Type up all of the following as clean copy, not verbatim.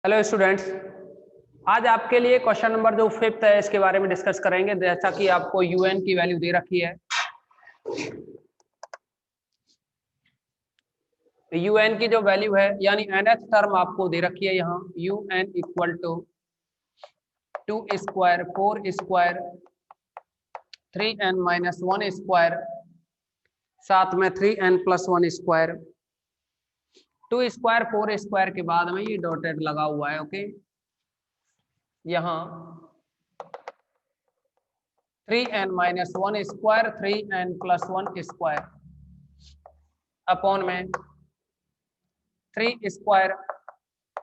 Hello students, आज आपके लिए क्वेश्चन नंबर जो फिफ्थ है इसके बारे में डिस्कस करेंगे। जैसा कि आपको यूएन की वैल्यू दे रखी है, यूएन की जो वैल्यू है यानी nth टर्म आपको दे रखी है यहाँ u n equal to 2 square 4 square 3n minus 1 square साथ में 3n plus 1 square 2 square 4 square के बाद में ये डॉटेड लगा हुआ है। ओके, यहाँ 3n minus 1 square 3n plus 1 square upon में 3 स्क्वायर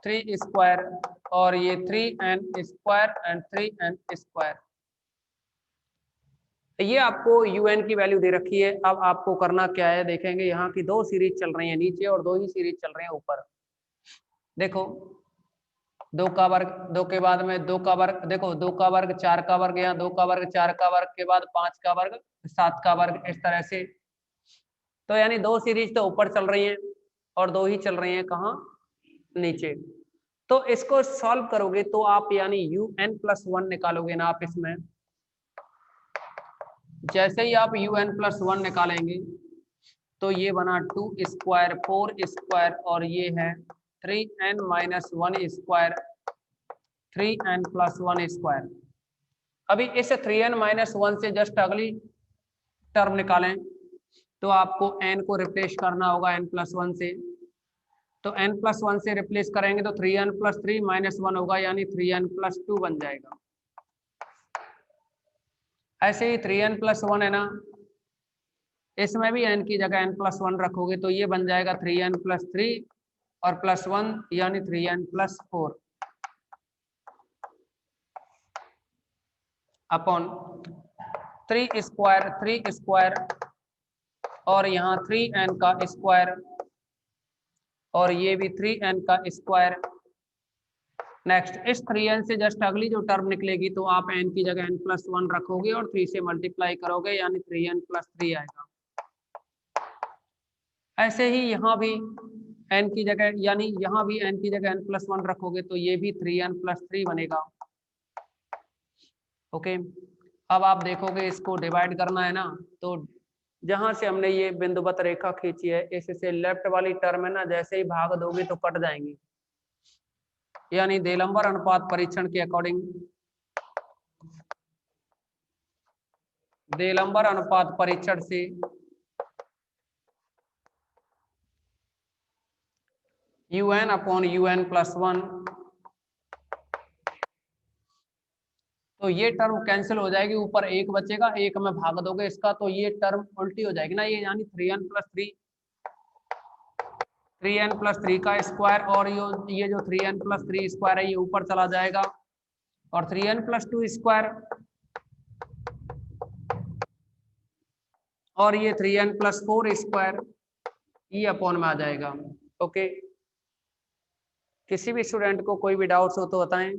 3 स्क्वायर और ये 3n square and 3n square. ये आपको यूएन की वैल्यू दे रखी है। अब आपको करना क्या है, देखेंगे यहाँ की दो सीरीज चल रही है नीचे और दो ही सीरीज चल रही है ऊपर। देखो, दो का वर्ग, दो के बाद में दो का वर्ग, देखो दो का वर्ग 4 का वर्ग, यहाँ दो का वर्ग 4 का वर्ग के बाद 5 का वर्ग 7 का वर्ग, इस तरह से। तो यानी दो सीरीज तो ऊपर चल रही हैं और दो ही चल रही हैं कहाँ, नीचे। तो इसको सॉल्व करोगे तो आप यानी un प्लस 1 निकालोगे ना आप इसमें। जैसे ही आप un प्लस 1 निकालेंगे तो ये बना 2 स्क्वायर 4 स्क्वायर और ये है 3n minus 1 square 3n plus 1 square. अभी इस 3n माइनस 1 से जस्ट अगली टर्म निकालें तो आपको n को रिप्लेस करना होगा n प्लस 1 से। तो n प्लस 1 से रिप्लेस करेंगे तो 3n प्लस 3 माइनस 1 होगा यानी 3n प्लस 2 बन जाएगा। ऐसे ही 3n प्लस 1 है ना, इसमें भी n की जगह n प्लस 1 रखोगे तो ये बन जाएगा 3n प्लस 3 और प्लस 1 यानी 3n प्लस 4 अपॉन 3 स्क्वायर और यहाँ 3n का स्क्वायर और ये भी 3n का स्क्वायर। नेक्स्ट, इस 3n से जस्ट अगली जो टर्म निकलेगी तो आप n की जगह n प्लस 1 रखोगे और 3 से मल्टीप्लाई करोगे यानी 3n प्लस 3 आएगा। ऐसे ही यहाँ भी n की जगह यानी यहाँ भी n की जगह n प्लस 1 रखोगे तो ये भी 3n प्लस 3 बनेगा। ओके, अब आप देखोगे इसको डिवाइड करना है ना, तो जहां से हमने ये बिंदुवत रेखा खींची है इससे लेफ्ट वाली टर्म है ना, जैसे ही भाग दोगे तो कट जाएंगी। यानी देलंबर अनुपात परीक्षण के अकॉर्डिंग, देलंबर अनुपात परीक्षण से un अपॉन un प्लस 1, तो ये टर्म कैंसिल हो जाएगी, ऊपर एक बचेगा, एक में भाग दोगे इसका तो ये टर्म उल्टी हो जाएगी ना, ये यानी 3n प्लस 3 3n प्लस 3 का स्क्वायर और ये जो 3n प्लस 3 स्क्वायर है ये ऊपर चला जाएगा और 3n प्लस 2 स्क्वायर और ये 3n प्लस 4 स्क्वायर ये अपॉन में आ जाएगा। ओके, किसी भी स्टूडेंट को कोई भी डाउट्स हो तो बताएं।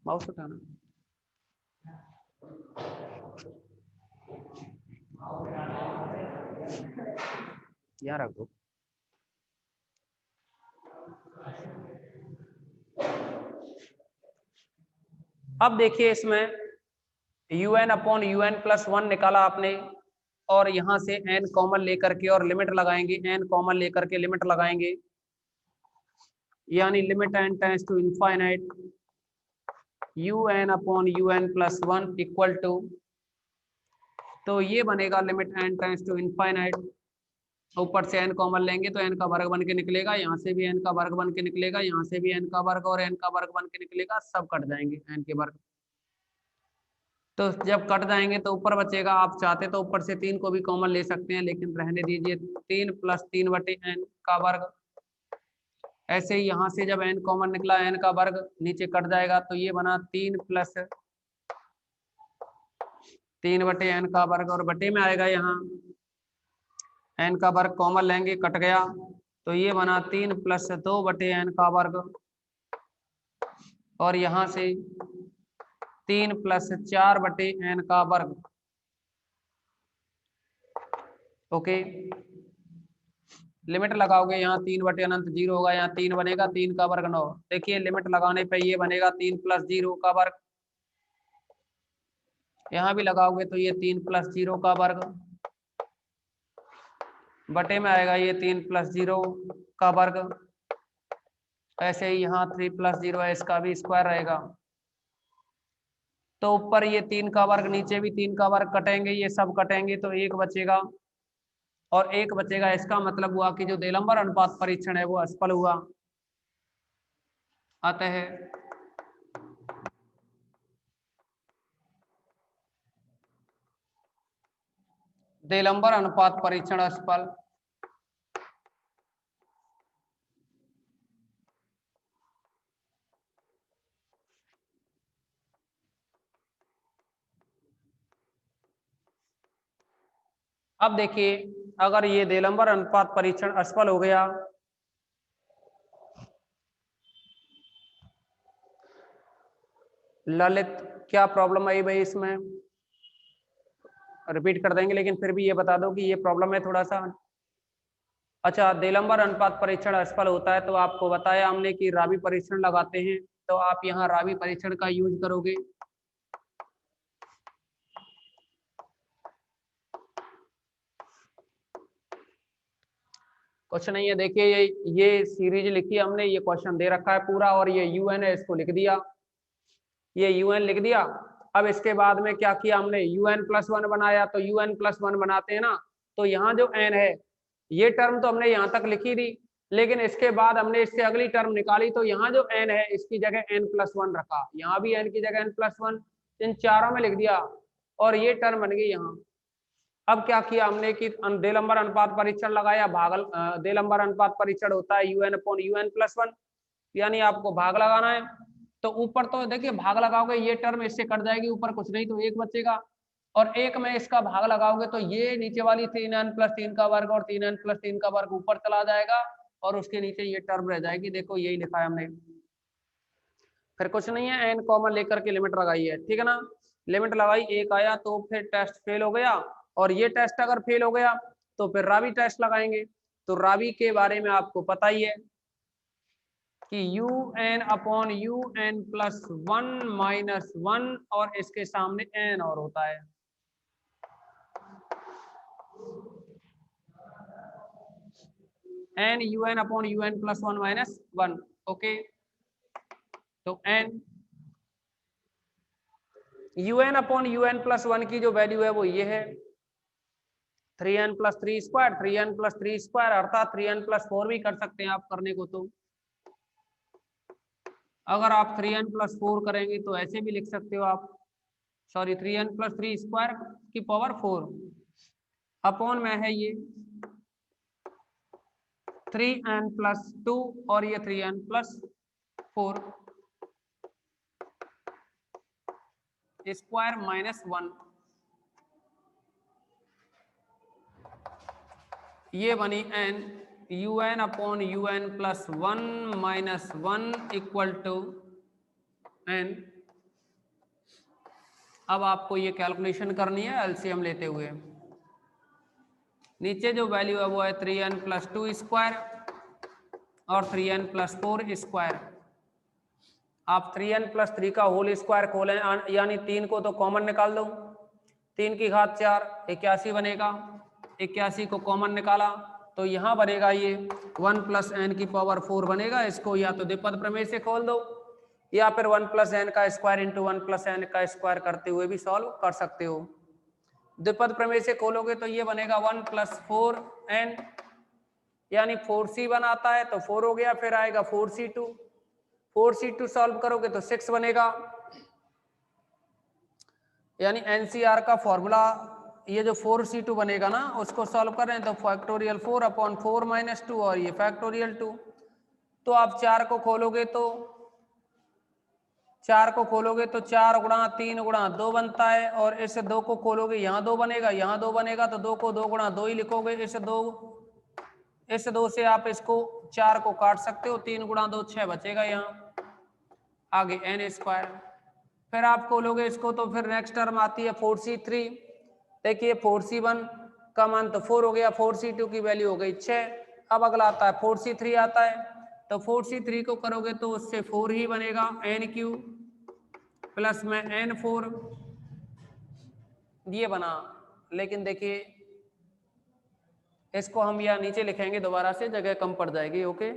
माउस उठाना, यहाँ रख दो। अब देखिए इसमें un अपॉन un प्लस 1 निकाला आपने और यहां से n कॉमन लेकर के और लिमिट लगाएंगे, n कॉमन लेकर के लिमिट लगाएंगे यानी limit n tends to infinite un upon un plus 1 equal to, तो ये बनेगा limit n tends to infinite, ऊपर से n कॉमन लेंगे तो n का वर्ग बन के निकलेगा, यहाँ से भी n का वर्ग बन के निकलेगा, यहाँ से भी n का वर्ग और n का वर्ग बन के निकलेगा, सब कट जाएंगे n के वर्ग। तो जब कट जाएंगे तो ऊपर बचेगा, आप चाहते तो ऊपर से 3 को भी कॉमन ले सकते हैं लेकिन रहने दीजिए, 3 प्लस 3 बटे n का वर्ग। ऐसे ही यहाँ से जब n कॉमन निकला n का वर्ग नीचे कट जाएगा तो ये बना 3 प्लस 3 बटे n का वर्ग और बटे में आएगा, यहाँ n का वर्ग कॉमन लेंगे कट गया तो ये बना 3 प्लस 2 बटे n का वर्ग और यहाँ से 3 प्लस 4 बटे n का वर्ग। ओके, लिमिट लगाओगे यहाँ 3/अनंत 0 होगा, यहाँ 3 बनेगा, 3 का वर्ग 9। देखिए लिमिट लगाने पे ये बनेगा 3 + 0 का वर्ग, यहाँ भी लगाओगे तो ये 3 + 0 का वर्ग बटे में आएगा ये 3 + 0 का वर्ग। ऐसे ही यहाँ 3 + 0 है, इसका भी स्क्वायर रहेगा। तो ऊपर ये 3 का वर्ग, नीचे भी 3 का वर्ग कटेंगे, ये सब कटेंगे तो 1 बचेगा और 1 बचेगा। इसका मतलब हुआ कि जो देलंबर अनुपात परीक्षण है वो असफल हुआ। अतः देलंबर अनुपात परीक्षण असफल। अब देखिए अगर ये देलंबर अनुपात परीक्षण असफल हो गया ललित, क्या प्रॉब्लम आई भाई इसमें, रिपीट कर देंगे लेकिन फिर भी ये बता दो कि ये प्रॉब्लम है थोड़ा सा। अच्छा, देलंबर अनुपात परीक्षण असफल होता है तो आपको बताया हमने कि रावी परीक्षण लगाते हैं, तो आप यहाँ रावी परीक्षण का यूज करोगे। कुछ नहीं है, देखिए ये सीरीज लिखी हमने, ये क्वेश्चन दे रखा है पूरा और ये यूएन है, इसको लिख दिया, ये यूएन लिख दिया। अब इसके बाद में क्या किया हमने, UN+1 बनाया, तो UN+1 बनाते हैं ना, तो यहाँ जो n है ये टर्म तो हमने यहाँ तक लिखी थी, लेकिन इसके बाद हमने इससे अगली टर्म निकाली, तो यहाँ जो n है इसकी जगह n+1 रखा, यहाँ भी n की जगह n+1, इन चारों में लिख दिया और ये टर्म बन गई यहाँ। अब क्या किया हमने कि देलंबर अनुपात परीक्षण लगाया, देलंबर अनुपात परीक्षण होता है UN/UN+1, यानी आपको भाग लगाना है। तो ऊपर तो देखिए भाग लगाओगे ये टर्म इससे कट जाएगी, ऊपर कुछ नहीं तो 1 बचेगा, और 1 में इसका भाग लगाओगे तो ये नीचे वाली 3n+3 का वर्ग और 3n+3 का वर्ग ऊपर चला जाएगा और उसके नीचे ये टर्म रह जाएगी। देखो यही लिखा है हमने, फिर कुछ नहीं है, n कॉमन लेकर के लिमिट लगाई है, ठीक है ना। लिमिट लगाई, 1 आया तो फिर टेस्ट फेल हो गया, और ये टेस्ट अगर फेल हो गया तो फिर रावी टेस्ट लगाएंगे। तो रावी के बारे में आपको पता ही है कि UN/UN+1 और इसके सामने n और होता है। n UN/UN+1 ओके, तो n UN/UN+1 की जो वैल्यू है वो ये है 3n+3², 3n+3² अर्थात 3n+4 भी कर सकते हैं आप करने को। तो अगर आप 3n+4 करेंगे तो ऐसे भी लिख सकते हो आप, सॉरी 3n+3² की पावर 4 अपॉन में है ये 3n+2 और ये 3n+4 स्क्वायर -1, ये बनी n UN/UN+1 = n। अब आपको ये कैलकुलेशन करनी है एलसीएम लेते हुए। नीचे जो वैल्यू है वो है 3n+2² और 3n+4²। आप 3n+3 का होल स्क्वायर खोलें, यानी 3 को तो कॉमन निकाल दो, 3 की घात 4 81 बनेगा, 81 को कॉमन निकाला तो यहाँ बनेगा ये 1+n⁴ बनेगा। इसको या तो द्विपद प्रमेय से खोल दो या फिर 1+n² × 1+n² करते हुए भी सॉल्व कर सकते हो। द्विपद प्रमेय से खोलोगे तो ये बनेगा 1+4n, यानी 4c1 आता है तो 4 हो गया, फिर आएगा 4c2, 4c2 सॉल्व करोगे तो 6 बनेगा, यानी एनसीआर का फॉर्मूला ये जो 4c2 बनेगा ना उसको सॉल्व करें तो फैक्टोरियल 4/4 - 2 और ये फैक्टोरियल 2। तो आप 4 को खोलोगे तो 4 गुणा 3 गुणा 2 बनता है, और इस 2 को खोलोगे यहाँ 2 बनेगा, यहाँ 2 बनेगा, तो 2 को 2 गुणा 2 ही लिखोगे। इस 2 से आप इसको 4 को काट सकते हो, 3 गुणा 2 6 बचेगा यहाँ, आगे n²। फिर आप खोलोगे इसको तो फिर नेक्स्ट टर्म आती है 4c3। देखिए 4c1 का मान तो 4 हो गया, 4c2 की वैल्यू हो गई 6। अब अगला आता है 4c3 आता है, तो 4c3 को करोगे तो उससे 4 ही बनेगा, NQ प्लस में N4 ये बना। लेकिन देखिए इसको हम यहाँ नीचे लिखेंगे दोबारा से, जगह कम पड़ जाएगी। ओके,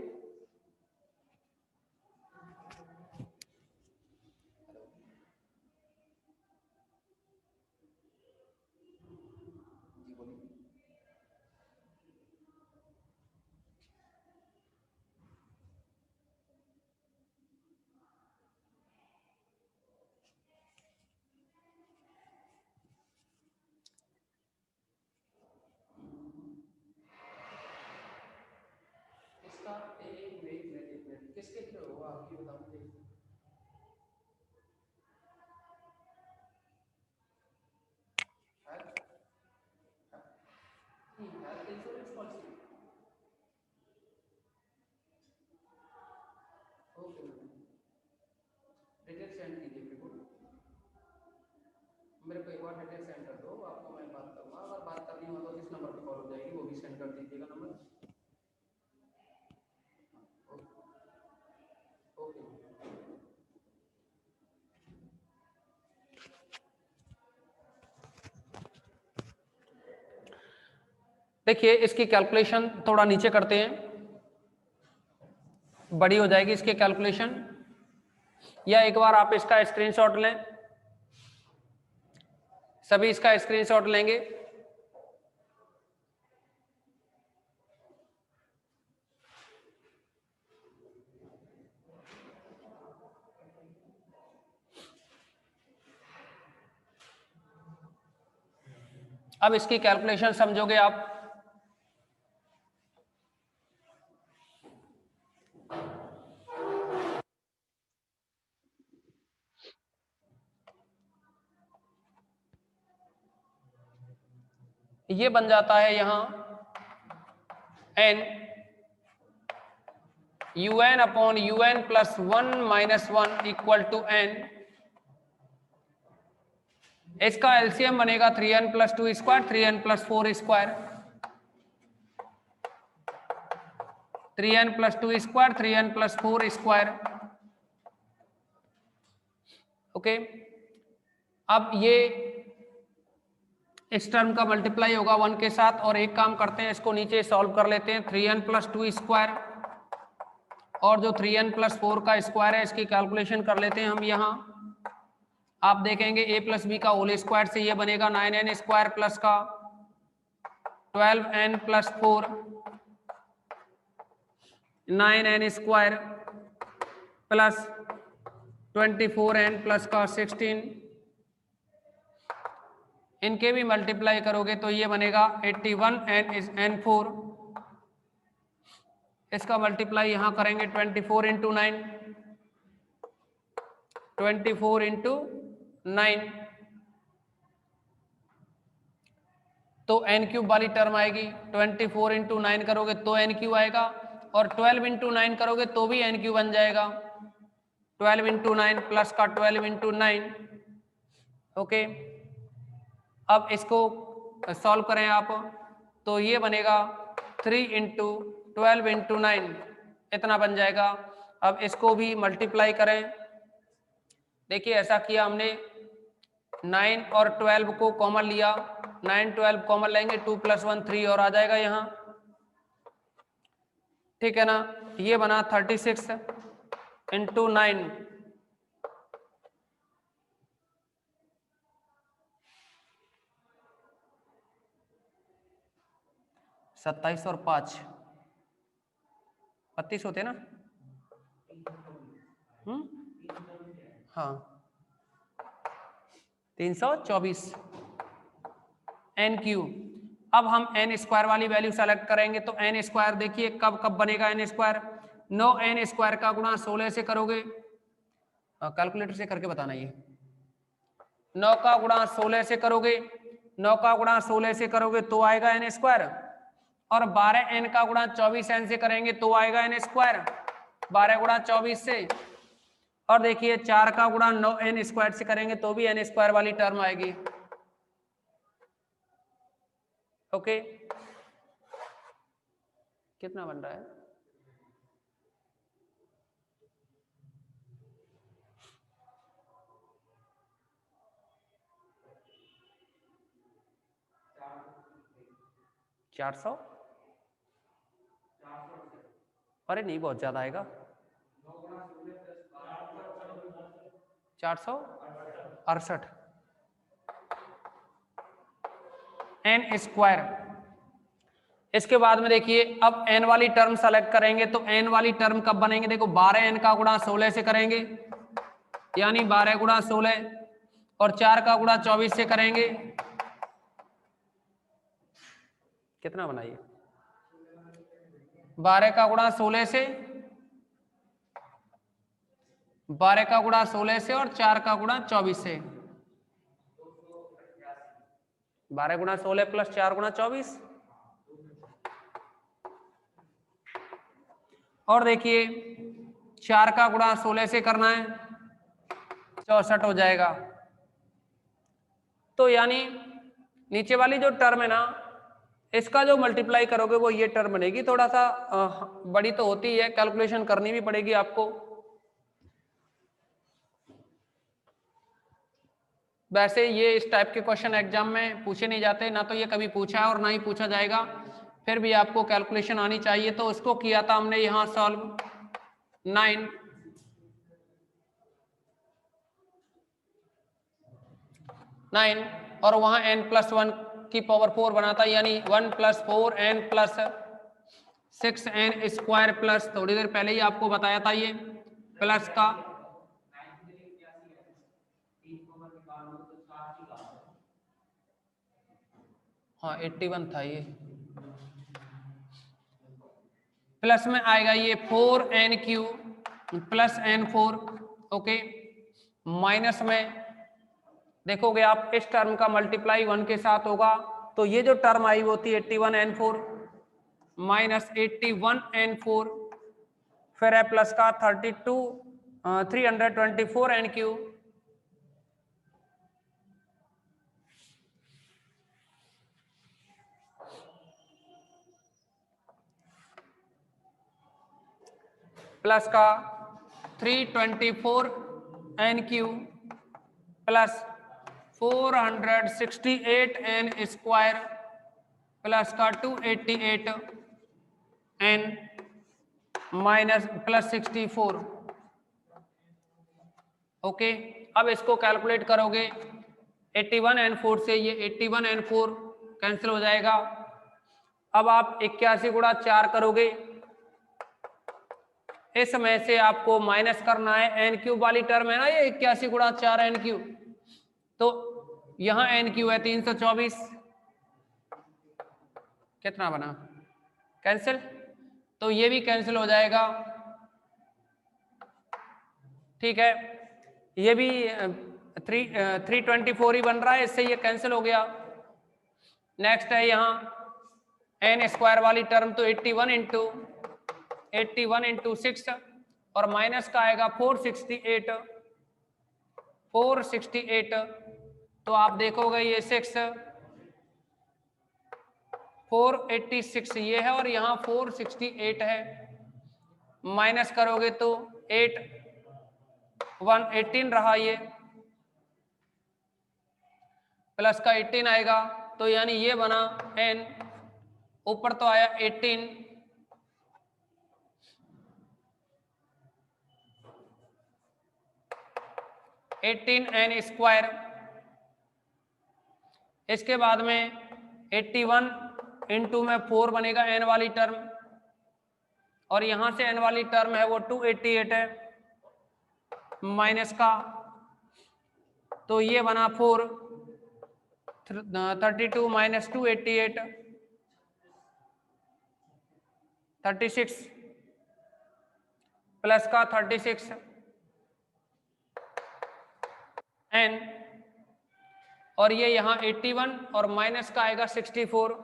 किसके थ्रू होगा आप ये बताओ मुझे। Health insurance policy. Okay, detail send कीजिए मेरे को, मेरे को एक बार डिटेल सेंड कर दो, आपको मैं बात करूँगा। अगर बात करनी हो तो इस नंबर पर कॉल हो जाएगी, वो भी सेंड कर दीजिएगा नंबर। ओके, देखिए इसकी कैलकुलेशन थोड़ा नीचे करते हैं, बड़ी हो जाएगी इसकी कैलकुलेशन, या एक बार आप इसका स्क्रीनशॉट लें, सभी इसका स्क्रीनशॉट लेंगे। अब इसकी कैलकुलेशन समझोगे आप। ये बन जाता है यहां n un upon un plus 1 minus 1 equal to n। इसका एलसीएम बनेगा 3n plus 2 square, 3n plus 4 square, 3n plus 2 square, 3n plus 4 square. Okay, अब ये इस टर्म का मल्टीप्लाई होगा 1 के साथ, और एक काम करते हैं इसको नीचे सॉल्व कर लेते हैं। 3n प्लस 2 स्क्वायर और जो 3n प्लस 4 का स्क्वायर है, इसकी कैलकुलेशन कर लेते हैं हम यहाँ। आप देखेंगे a प्लस बी का होल स्क्वायर से ये बनेगा 9n स्क्वायर प्लस का 12n plus 4, 9n square plus 24n plus का 16। इनके भी मल्टीप्लाई करोगे तो ये बनेगा 81n4। इसका मल्टीप्लाई यहां करेंगे 24 इंटू 9, 24 इंटू 9, तो n क्यूब वाली टर्म आएगी। 24 इंटू 9 करोगे तो n क्यूब आएगा, और 12 इंटू 9 करोगे तो भी n क्यूब बन जाएगा। 12 इंटू 9 प्लस का 12 इंटू 9। ओके, अब इसको सॉल्व करें आप तो ये बनेगा 3 इंटू 12 इंटू 9, इतना बन जाएगा। अब इसको भी मल्टीप्लाई करें। देखिए ऐसा किया हमने, 9 और 12 को कॉमन लिया, 9 12 कॉमन लेंगे, 2 प्लस 1 3 और आ जाएगा यहाँ, ठीक है ना। ये बना 36 इंटू 9, 27 और 5 32 होते ना। हाँ, 324 n क्यूब। अब हम n स्क्वायर वाली वैल्यू सेलेक्ट करेंगे तो n स्क्वायर देखिए कब कब बनेगा n स्क्वायर। 9n स्क्वायर का गुणा 16 से करोगे, कैलकुलेटर से करके बताना। ये 9 का गुणा 16 से करोगे, 9 का गुणा 16 से करोगे तो आएगा n स्क्वायर, और 12n का गुणा 24n से करेंगे तो आएगा n स्क्वायर, 12 गुणा 24 से। और देखिए 4 का गुणा 9n स्क्वायर से करेंगे तो भी n स्क्वायर वाली टर्म आएगी। ओके, कितना बन रहा है? चार सौ, अरे नहीं बहुत ज्यादा आएगा, 468 एन स्क्वायर। इसके बाद में देखिए अब एन वाली टर्म सेलेक्ट करेंगे तो एन वाली टर्म कब बनेंगे? देखो 12 एन का गुणा 16 से करेंगे, यानी 12 गुणा 16, और 4 का गुणा 24 से करेंगे, कितना बनाइए? 12 का गुणा 16 से, 12 का गुणा 16 से और 4 का गुणा 24 से, 12 गुणा 16 प्लस 4 गुणा 24, और देखिए 4 का गुणा 16 से करना है, 64 हो जाएगा। तो यानी नीचे वाली जो टर्म है ना, इसका जो मल्टीप्लाई करोगे वो ये टर्म बनेगी। थोड़ा सा बड़ी तो होती है, कैलकुलेशन करनी भी पड़ेगी आपको। वैसे ये इस टाइप के क्वेश्चन एग्जाम में पूछे नहीं जाते, ना तो ये कभी पूछा है और ना ही पूछा जाएगा, फिर भी आपको कैलकुलेशन आनी चाहिए। तो उसको किया था हमने यहाँ सॉल्व 9 और वहां n+1 की पावर 4 बना था, यानी 1 + 4n + 6n स्क्वायर प्लस, थोड़ी देर पहले ही आपको बताया था ये प्लस का, हाँ 81 था ये, प्लस में आएगा ये 4n³ plus n4, okay. Minus में देखोगे आप इस टर्म का मल्टीप्लाई 1 के साथ होगा, तो ये जो टर्म आई वो थी 81n4 माइनस 81n4, फिर है प्लस का 324n³ प्लस का 324n³ plus 468n square plus का 288n माइनस प्लस 64, ओके। अब इसको कैलकुलेट करोगे 81n4 से, ये 81n4 कैंसिल हो जाएगा। अब आप 81 गुणा 4 करोगे, इसमें से आपको माइनस करना है n³ वाली टर्म है ना, ये 81 गुणा 4 n³, तो यहां n³ है 324, कितना बना? कैंसिल, तो ये भी कैंसिल हो जाएगा, ठीक है। ये भी 324 ही बन रहा है, इससे ये कैंसिल हो गया। नेक्स्ट है यहाँ n स्क्वायर वाली टर्म, तो 81 × 6 और माइनस का आएगा 468, तो आप देखोगे ये 486 ये है और यहाँ 468 है, माइनस करोगे तो 118 रहा, ये प्लस का 18 आएगा, तो यानी ये बना n, ऊपर तो आया 18n स्क्वायर। इसके बाद में 81 इंटू में 4 बनेगा n वाली टर्म, और यहां से n वाली टर्म है वो 288 है, माइनस का, तो ये बना 32 माइनस 288 36 प्लस का 36 n, और ये यहाँ 81 और माइनस का आएगा 64,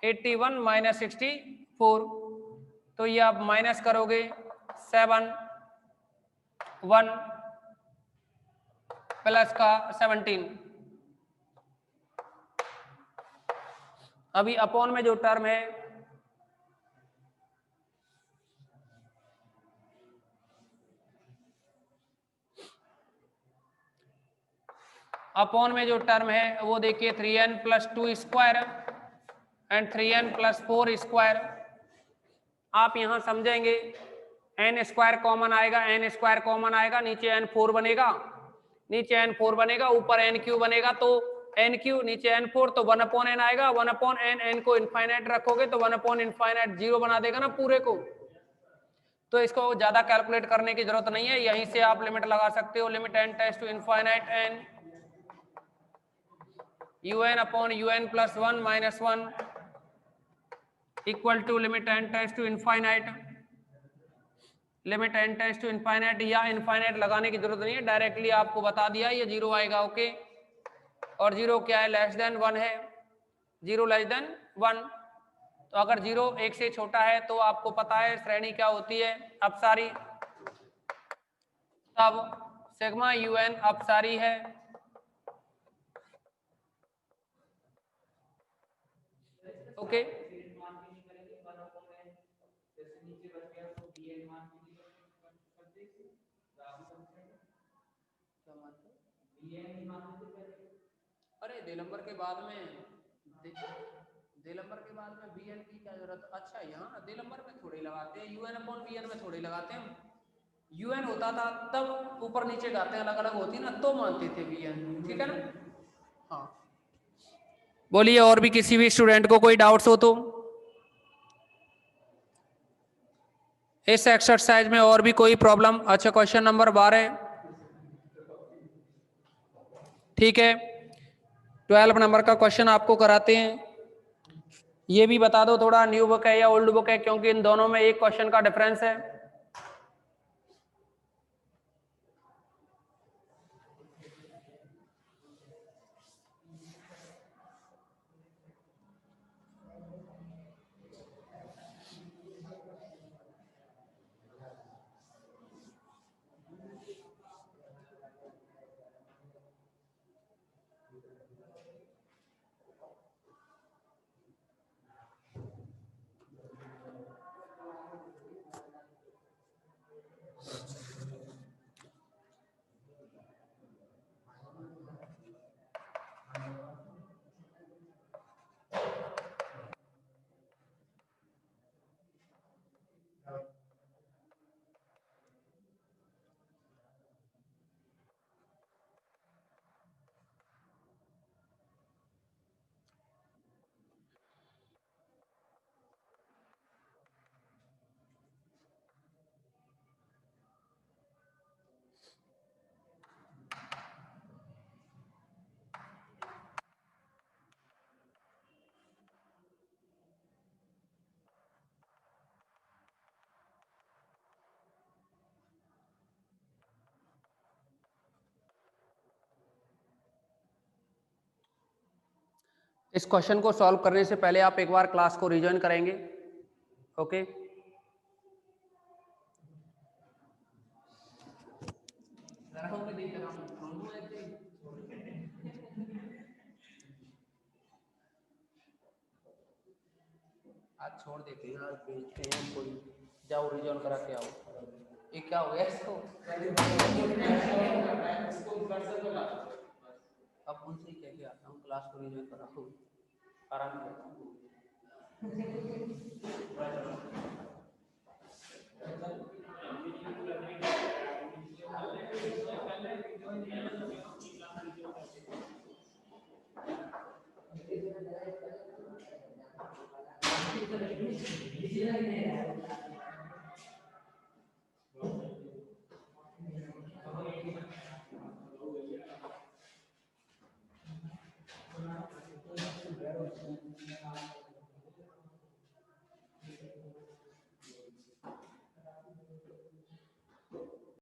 81 माइनस 64, तो ये आप माइनस करोगे 7 1 प्लस का 17, अभी अपॉन में जो टर्म है अपॉन में जो टर्म है वो देखिए 3n plus 2 square and 3n plus 4 square. आप यहां समझेंगे n स्क्वायर कॉमन आएगा, n स्क्वायर कॉमन आएगा, नीचे n4 बनेगा, नीचे n4 बनेगा, ऊपर n3 बनेगा, तो n3 नीचे n4 तो 1 अपॉन n आएगा, 1 अपॉन n को इनफाइनाइट रखोगे तो 1 अपॉन इनफाइनाइट 0 बना देगा ना पूरे को। तो इसको ज्यादा कैलकुलेट करने की जरूरत नहीं है, यहीं से आप लिमिट लगा सकते हो। Limit n tends to infinite n un upon un plus 1 minus 1 equal to limit n tends to infinite, limit n tends to infinite, या इनफाइनाइट लगाने की जरूरत नहीं है, डायरेक्टली आपको बता दिया ये 0 आएगा। ओके, और 0 क्या है, लेस देन 1 है, 0 लेस देन 1। तो अगर 0 1 से छोटा है तो आपको पता है श्रेणी क्या होती है, अपसारी, तब सिग्मा un अपसारी है। ओके, अरे दिलंबर के बाद में दिलंबर के बाद में bn की क्या जरूरत। अच्छा, यहाँ दिलंबर में थोड़ी लगाते हैं, un अपॉन bn में थोड़ी लगाते हैं। un होता था तब ऊपर नीचे गाते अलग अलग होती ना, तो मानते थे bn, ठीक है ना। हाँ, बोलिए, और भी किसी भी स्टूडेंट को कोई डाउट्स हो तो इस एक्सरसाइज में, और भी कोई प्रॉब्लम। अच्छा, क्वेश्चन नंबर 12, ठीक है, 12 नंबर का क्वेश्चन आपको कराते हैं। ये भी बता दो थोड़ा न्यू बुक है या ओल्ड बुक है, क्योंकि इन दोनों में एक क्वेश्चन का डिफरेंस है। इस क्वेश्चन को सॉल्व करने से पहले आप एक बार क्लास को रिजॉइन करेंगे। ओके, आज छोड़ देते हैं यार, भेजते हैं कोई, जाओ रिजॉइन करा के आओ। ये क्या हो गया इसको, अब उनसे ही कह के आता हूँ क्लास को रिजॉइन करा, आराम से।